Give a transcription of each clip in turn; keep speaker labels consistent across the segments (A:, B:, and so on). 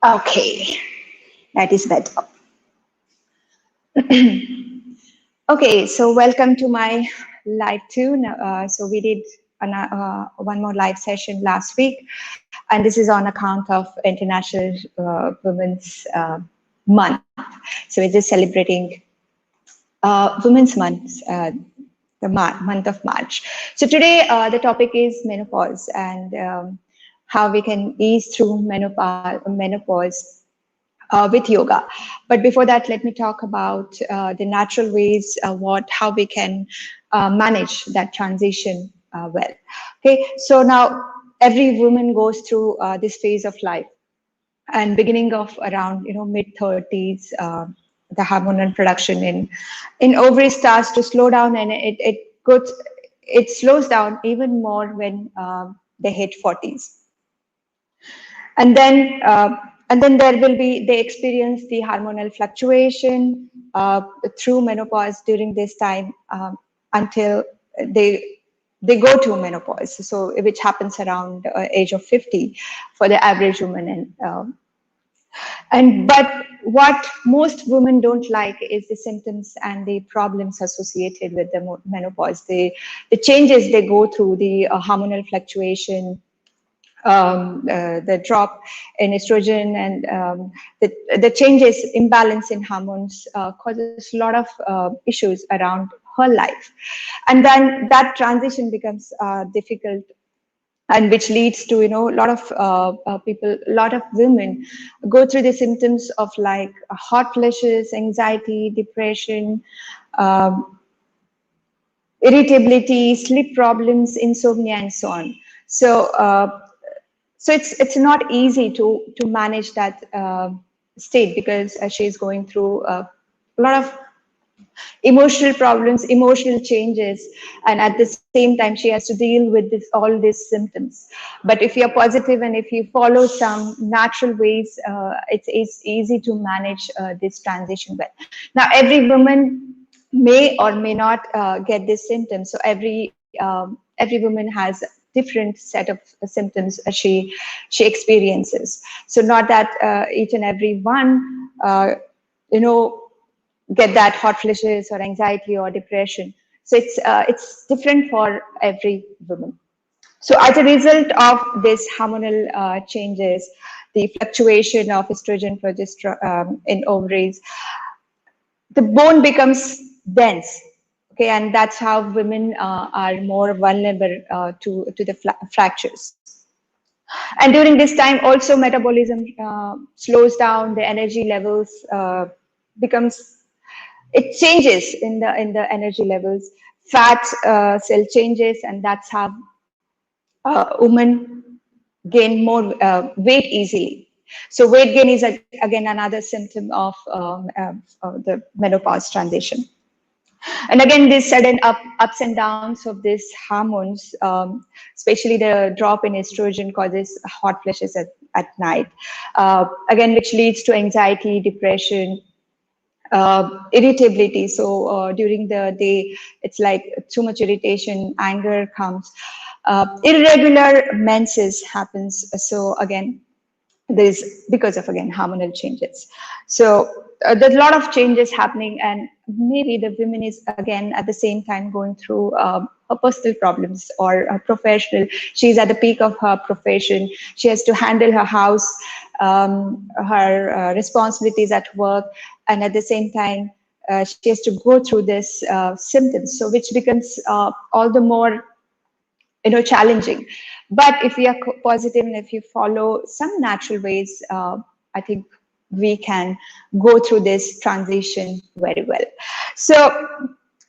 A: Okay, that is better. Okay, so welcome to my live tune. So we did one more live session last week, and this is on account of International Women's Month. So we're just celebrating Women's Month, the month of March. So today the topic is menopause and how we can ease through menopause with yoga. But before that, let me talk about the natural ways, how we can manage that transition well. Okay, so now every woman goes through this phase of life, and beginning of around mid 30s, the hormonal production in ovaries starts to slow down, and it slows down even more when they hit 40s. And then uh, and then there will be they experience the hormonal fluctuation through menopause during this time, until they they go to menopause, so which happens around age of 50 for the average woman. And but what most women don't like is the symptoms and the problems associated with the menopause, the changes they go through, the hormonal fluctuation, the drop in estrogen, and the changes, imbalance in hormones causes a lot of issues around her life. And then that transition becomes difficult, and which leads to a lot of people, a lot of women go through the symptoms of like hot flashes, anxiety, depression, um, irritability, sleep problems, insomnia, and so on. So it's not easy to manage that state, because she's going through a lot of emotional problems, emotional changes, and at the same time she has to deal with all these symptoms. But if you're positive and if you follow some natural ways, it's easy to manage this transition well. Now, every woman may or may not get these symptoms, so every woman has different set of symptoms she experiences. So not that each and every one you know get that hot flashes or anxiety or depression. So it's different for every woman. So as a result of this hormonal changes, the fluctuation of estrogen, progesterone in ovaries, the bone becomes dense. Okay, and that's how women are more vulnerable to the fractures. And during this time, also metabolism slows down. The energy levels becomes it changes in the energy levels. Fat cell changes, and that's how women gain more weight easily. So weight gain is again another symptom of the menopause transition. And again, these sudden ups and downs of these hormones, especially the drop in estrogen, causes hot flashes at night. Again, which leads to anxiety, depression, irritability. So during the day, it's like too much irritation, anger comes. Irregular menses happens. So again, there's because of again hormonal changes. So there's a lot of changes happening, and maybe the women is again at the same time going through her personal problems or professional. She's at the peak of her profession. She has to handle her house, her responsibilities at work, and at the same time she has to go through this symptoms. So which becomes all the more challenging. But if we are positive and if you follow some natural ways, I think we can go through this transition very well. So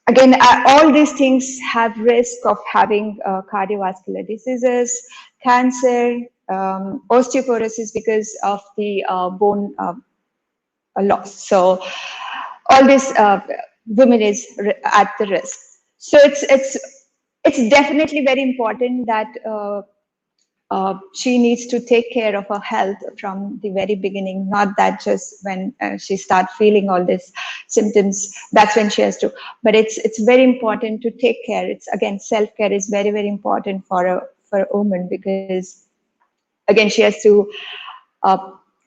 A: again, all these things have risk of having cardiovascular diseases, cancer, osteoporosis because of the bone loss. So all this women is at the risk. So it's definitely very important that she needs to take care of her health from the very beginning, not that just when she starts feeling all these symptoms, that's when she has to. But it's very important to take care. It's again, self-care is very, very important for a woman, because again, she has to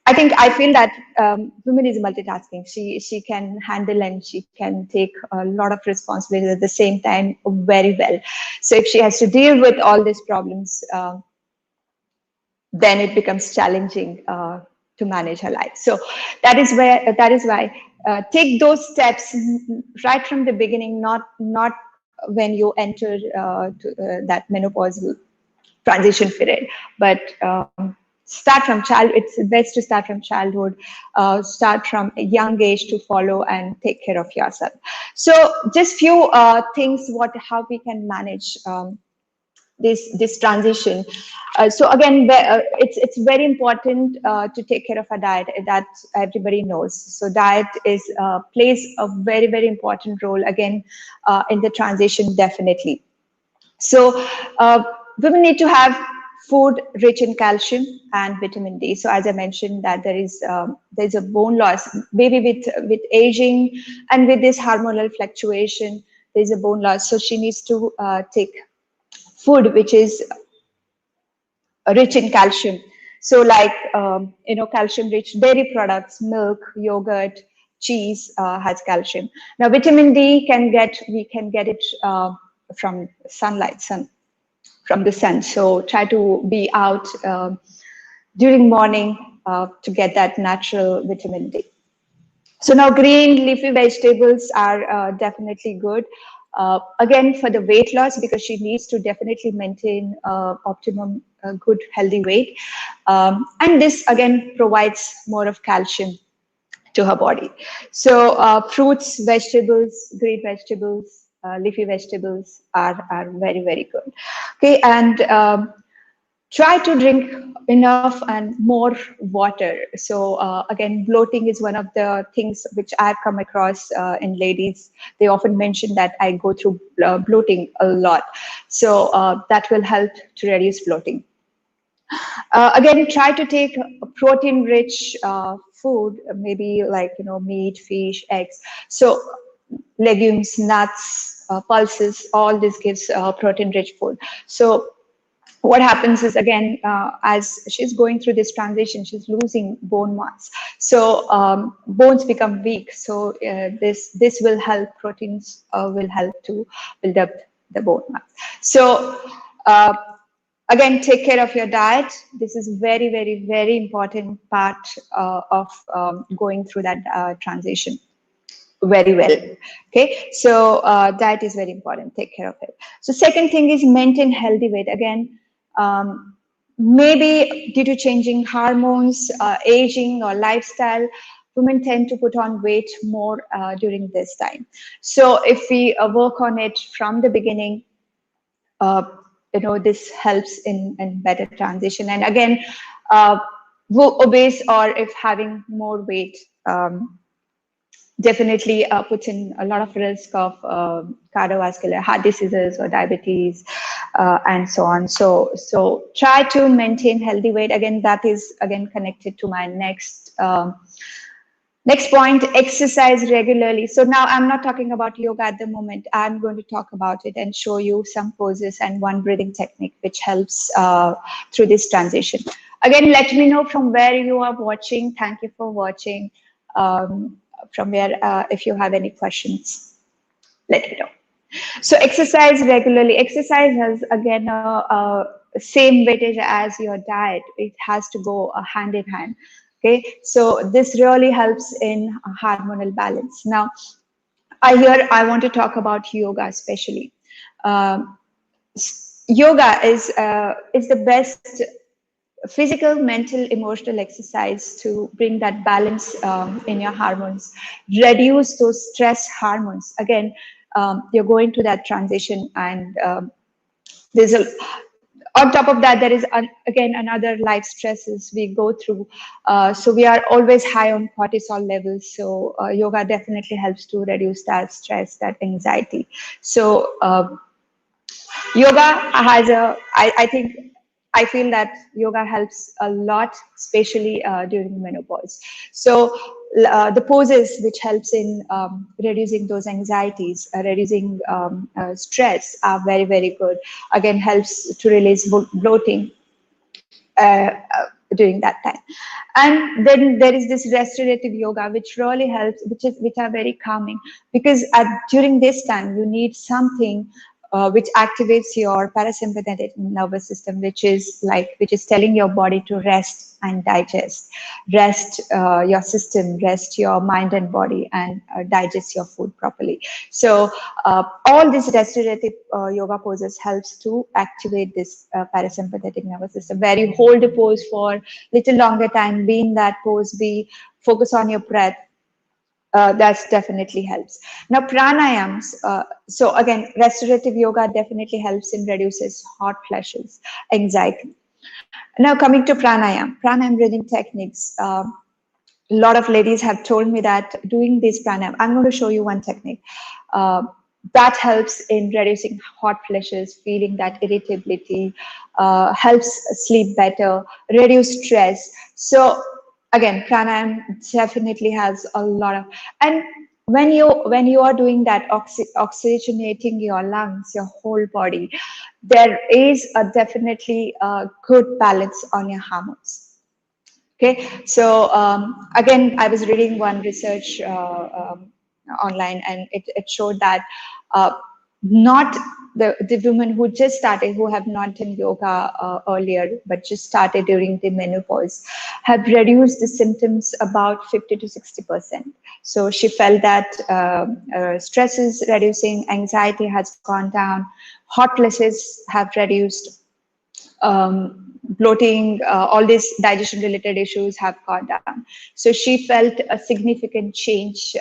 A: I think I feel that women is multitasking. She can handle and she can take a lot of responsibility at the same time very well. So if she has to deal with all these problems, then it becomes challenging to manage her life. So that is why take those steps right from the beginning, not when you enter that menopausal transition period, but start from child. It's best to start from childhood, start from a young age to follow and take care of yourself. So just few things how we can manage this transition. So again, it's very important to take care of our diet. That everybody knows. So diet is plays a very important role again in the transition, definitely. So women need to have food rich in calcium and vitamin D. So as I mentioned, that there's a bone loss, maybe with aging and with this hormonal fluctuation, there's a bone loss. So she needs to take food which is rich in calcium. So like calcium rich dairy products, milk, yogurt, cheese has calcium. Now vitamin D we can get it from sunlight, from the sun. So try to be out during morning to get that natural vitamin D. So now green leafy vegetables are definitely good. Again, for the weight loss, because she needs to definitely maintain optimum good healthy weight. And this again provides more of calcium to her body. So fruits, vegetables, green vegetables, leafy vegetables are very good. Okay, and try to drink enough and more water. So again, bloating is one of the things which I've come across in ladies. They often mention that I go through bloating a lot. So that will help to reduce bloating. Again, try to take protein-rich food, maybe like meat, fish, eggs. So legumes, nuts, pulses, all this gives protein-rich food. So what happens is, again, as she's going through this transition, she's losing bone mass. So bones become weak. So this will help, proteins will help to build up the bone mass. So again, take care of your diet. This is very important part of going through that transition very well. Okay, so diet is very important. Take care of it. So second thing is maintain healthy weight. Again, maybe due to changing hormones, aging, or lifestyle, women tend to put on weight more during this time. So if we work on it from the beginning, this helps in better transition. And again, obese or if having more weight definitely puts in a lot of risk of cardiovascular heart diseases or diabetes and so on. So try to maintain healthy weight. Again, that is again connected to my next point, exercise regularly. So now I'm not talking about yoga at the moment. I'm going to talk about it and show you some poses and one breathing technique which helps through this transition. Again, let me know from where you are watching. Thank you for watching. From where, if you have any questions, let me know. So exercise regularly. Exercise has again same weightage as your diet. It has to go hand in hand. Okay, so this really helps in hormonal balance. Now, I want to talk about yoga especially. Yoga is the best physical, mental, emotional exercise to bring that balance in your hormones, reduce those stress hormones. Again, you're going to that transition, and there's on top of that, there is again another life stresses we go through. So we are always high on cortisol levels. So yoga definitely helps to reduce that stress, that anxiety. So yoga has I feel that yoga helps a lot, especially during menopause. So the poses which helps in reducing those anxieties, reducing stress are very good. Again, helps to release bloating. during that time. And then there is this restorative yoga, which really helps, which are very calming, because during this time you need something which activates your parasympathetic nervous system, which is telling your body to rest and digest, rest your system, rest your mind and body, and digest your food properly. So all these restorative yoga poses helps to activate this parasympathetic nervous system, where you hold a pose for little longer time, be in that pose, be focus on your breath. That's definitely helps. Now pranayams. So again, restorative yoga definitely helps in reduces hot flashes, anxiety. Now coming to pranayam breathing techniques. A lot of ladies have told me that doing this pranayam, I'm going to show you one technique that helps in reducing hot flashes, feeling that irritability, helps sleep better, reduce stress. So again, pranayam definitely has a lot of, and when you are doing that, oxygenating your lungs, your whole body, there is a definitely a good balance on your hormones. Okay, so again, I was reading one research online, and it showed that uh, not the women who just started, who have not done yoga earlier, but just started during the menopause, have reduced the symptoms about 50 to 60%. So she felt that stress is reducing, anxiety has gone down, hot flashes have reduced, bloating, all these digestion related issues have gone down. So she felt a significant change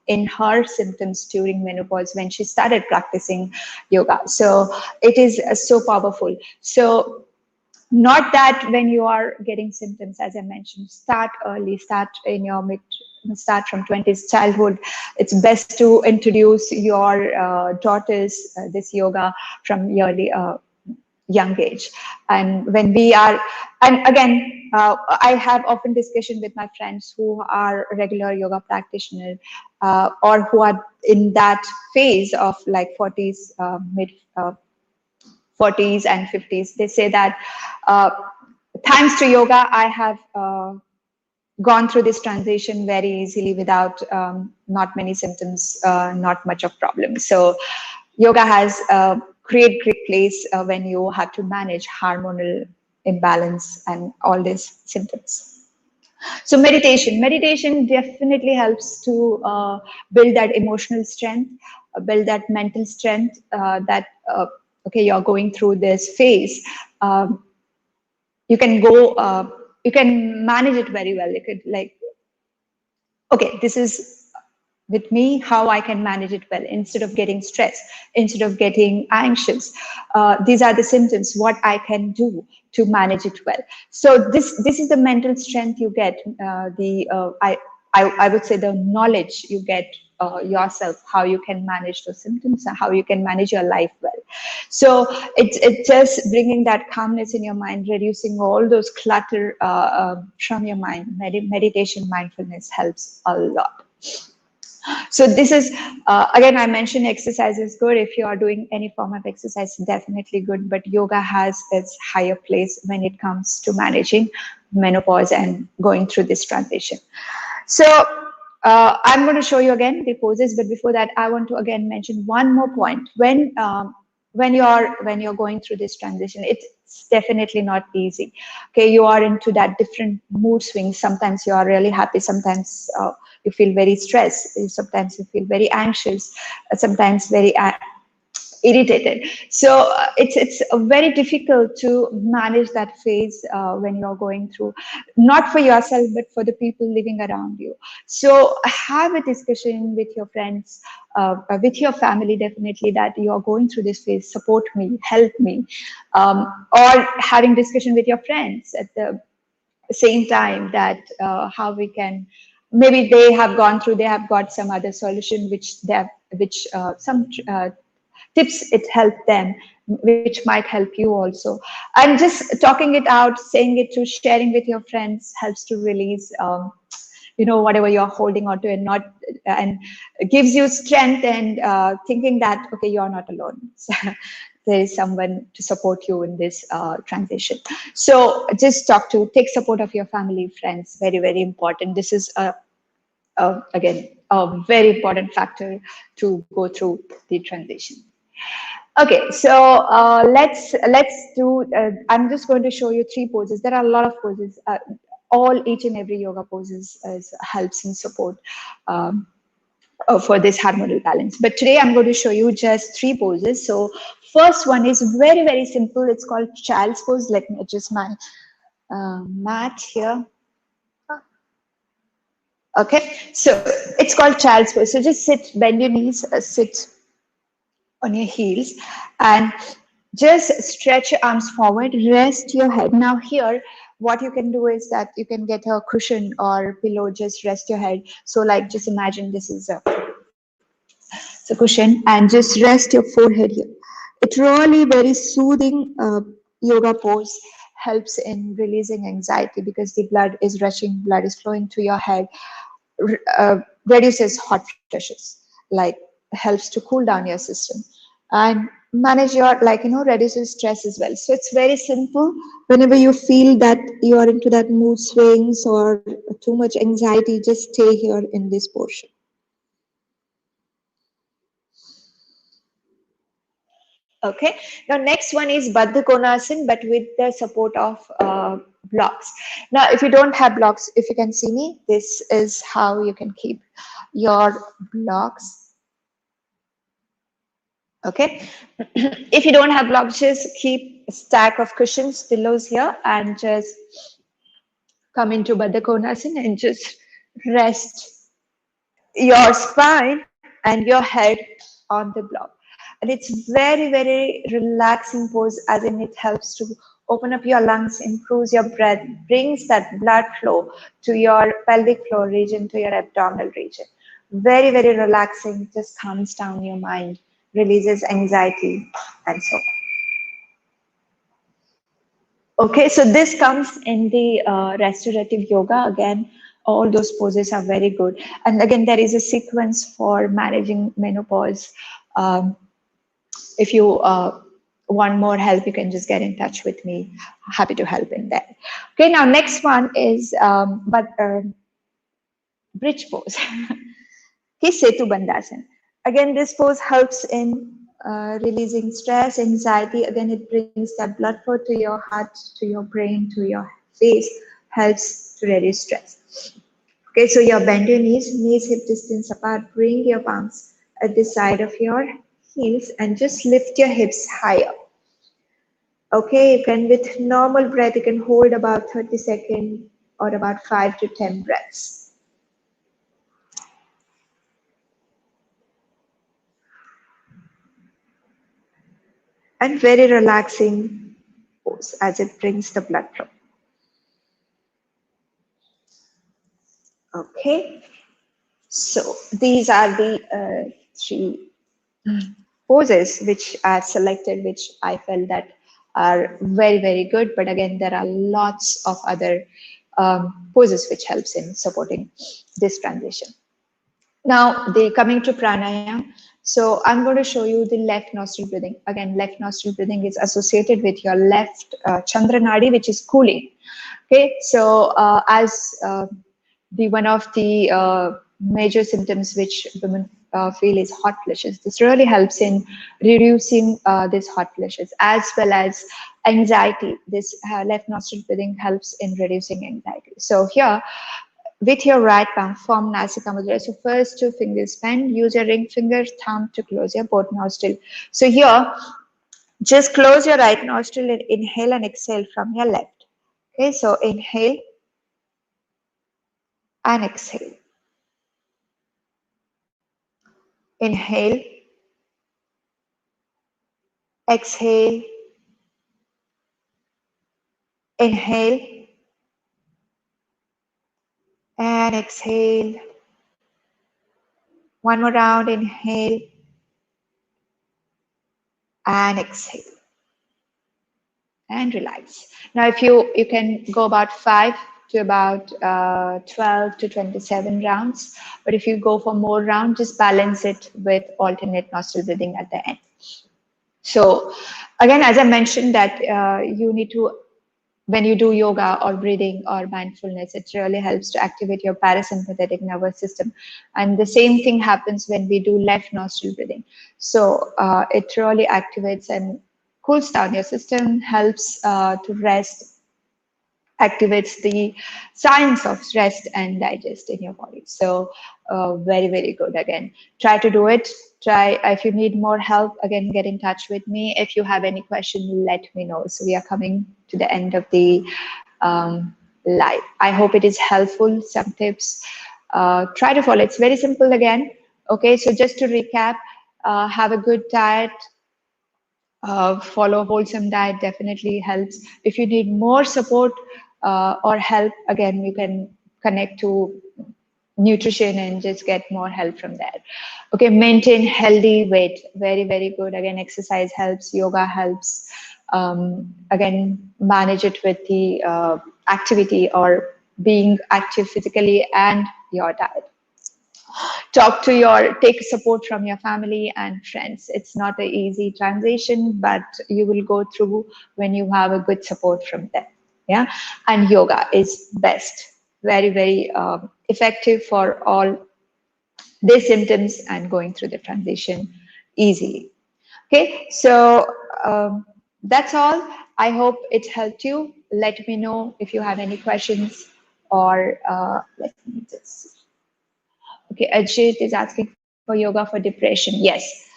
A: in her symptoms during menopause when she started practicing yoga. So it is so powerful. So not that when you are getting symptoms, as I mentioned, start early, start in your start from 20s, childhood. It's best to introduce your daughters this yoga from early young age. And when we are, and again, I have often discussion with my friends who are regular yoga practitioners, or who are in that phase of like 40s, mid 40s and 50s. They say that thanks to yoga, I have gone through this transition very easily without not many symptoms, not much of problems. So yoga has a great place when you have to manage hormonal imbalance and all these symptoms. So meditation definitely helps to build that emotional strength, build that mental strength, that okay, you're going through this phase. You can go, you can manage it very well. You could like, okay, this is with me, how I can manage it well, instead of getting stressed, instead of getting anxious. These are the symptoms, what I can do to manage it well. So this is the mental strength you get, I would say the knowledge you get yourself, how you can manage those symptoms and how you can manage your life well. So it's just bringing that calmness in your mind, reducing all those clutter from your mind. Meditation, mindfulness helps a lot. So this is, again, I mentioned exercise is good. If you are doing any form of exercise, definitely good. But yoga has its higher place when it comes to managing menopause and going through this transition. So I'm going to show you again the poses. But before that, I want to again mention one more point. When you're going through this transition, it's definitely not easy. Okay, you are into that different mood swings. Sometimes you are really happy. Sometimes you feel very stressed. Sometimes you feel very anxious. Sometimes very irritated. So it's very difficult to manage that phase when you're going through, not for yourself, but for the people living around you. So have a discussion with your friends, with your family, definitely, that you're going through this phase, support me, help me, or having discussion with your friends at the same time, that how we can, maybe they have gone through, they have got some other solution which they have, which some tips it helped them, which might help you also. And just talking it out, saying it to, sharing with your friends helps to release whatever you're holding on to, and not, and gives you strength, and thinking that okay, you're not alone. there is someone to support you in this transition. So just take support of your family, friends. Very, very important. This is again a very important factor to go through the transition. Okay, so let's do. I'm just going to show you 3 poses. There are a lot of poses. All each and every yoga poses helps in support for this hormonal balance. But today I'm going to show you just 3 poses. So first one is very, very simple. It's called child's pose. Let me adjust my mat here. Okay, so it's called child's pose. So just sit, bend your knees, sit on your heels, and just stretch your arms forward, rest your head. Now here, what you can do is that you can get a cushion or pillow, just rest your head. So like, just imagine this is a cushion, and just rest your forehead here. It really very soothing yoga pose, helps in releasing anxiety because the blood is rushing, blood is flowing to your head, reduces hot flushes, like helps to cool down your system and manage your, like, reduces stress as well. So it's very simple. Whenever you feel that you are into that mood swings or too much anxiety, just stay here in this portion. Okay, now next one is Baddha Konasana, but with the support of blocks. Now, if you don't have blocks, if you can see me, this is how you can keep your blocks. Okay, if you don't have blocks, just keep a stack of cushions, pillows here, and just come into Baddha Konasana and just rest your spine and your head on the block. And it's very, very relaxing pose, as in it helps to open up your lungs, improves your breath, brings that blood flow to your pelvic floor region, to your abdominal region. Very, very relaxing, just calms down your mind, releases anxiety, and so on. Okay, so this comes in the restorative yoga. Again, all those poses are very good. And again, there is a sequence for managing menopause. If you want more help, you can just get in touch with me. Happy to help in that. Okay, now next one is bridge pose. Setu Bandhasan. Again, this pose helps in releasing stress, anxiety. Again, it brings that blood flow to your heart, to your brain, to your face, helps to reduce stress. Okay, so you bend your knees hip distance apart, bring your palms at the side of your heels and just lift your hips higher. Okay, you can, with normal breath, you can hold about 30 seconds or about 5 to 10 breaths. And very relaxing pose as it brings the blood flow. Okay, so these are the 3 poses which I've selected, which I felt that are very, very good. But again, there are lots of other poses which helps in supporting this transition. Now, coming to pranayama. So I'm going to show you the left nostril breathing. Again, left nostril breathing is associated with your left Chandra Nadi, which is cooling. Okay, so as the one of the major symptoms which women feel is hot flushes. This really helps in reducing these hot flushes, as well as anxiety. This left nostril breathing helps in reducing anxiety. So here, with your right palm, form Nasika Mudra. So first 2 fingers bend, use your ring finger, thumb to close your both nostril. So here, just close your right nostril and inhale and exhale from your left. Okay, so inhale and exhale. Inhale, exhale, inhale, and exhale. One more round, inhale, and exhale. And relax. Now, if you can go about 5 to about 12 to 27 rounds. But if you go for more rounds, just balance it with alternate nostril breathing at the end. So again, as I mentioned that you need to, when you do yoga or breathing or mindfulness, it really helps to activate your parasympathetic nervous system. And the same thing happens when we do left nostril breathing. So it really activates and cools down your system, helps to rest, activates the science of rest and digest in your body. So very, very good. Again, try to do it. Try. If you need more help, again, get in touch with me. If you have any question, let me know. So we are coming to the end of the live. I hope it is helpful. Some tips. Try to follow. It's very simple again. Okay, so just to recap, have a good diet, follow a wholesome diet definitely helps. If you need more support or help, again, you can connect to nutrition and just get more help from there. Okay, maintain healthy weight. Very, very good. Again, exercise helps, yoga helps. Again, manage it with the activity or being active physically and your diet. Talk to your, take support from your family and friends. It's not an easy transition, but you will go through when you have a good support from them. Yeah, and yoga is best, very, very effective for all these symptoms and going through the transition easily. Okay, so that's all. I hope it helped you. Let me know if you have any questions, or let me just see. Okay, Ajit is asking for yoga for depression. Yes.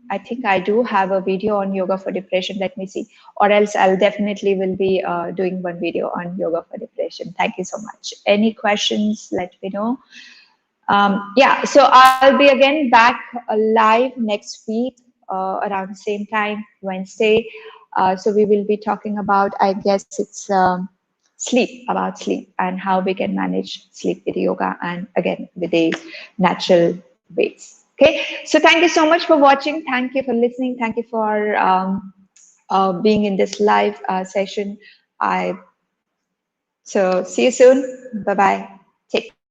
A: I think I do have a video on yoga for depression. Let me see. Or else I'll definitely will be doing one video on yoga for depression. Thank you so much. Any questions, let me know. Yeah, so I'll be again back live next week around the same time, Wednesday. So we will be talking about, I guess it's sleep, about sleep and how we can manage sleep with yoga and again with the natural ways. Okay, so thank you so much for watching. Thank you for listening. Thank you for being in this live session. So see you soon. Bye bye. Take care.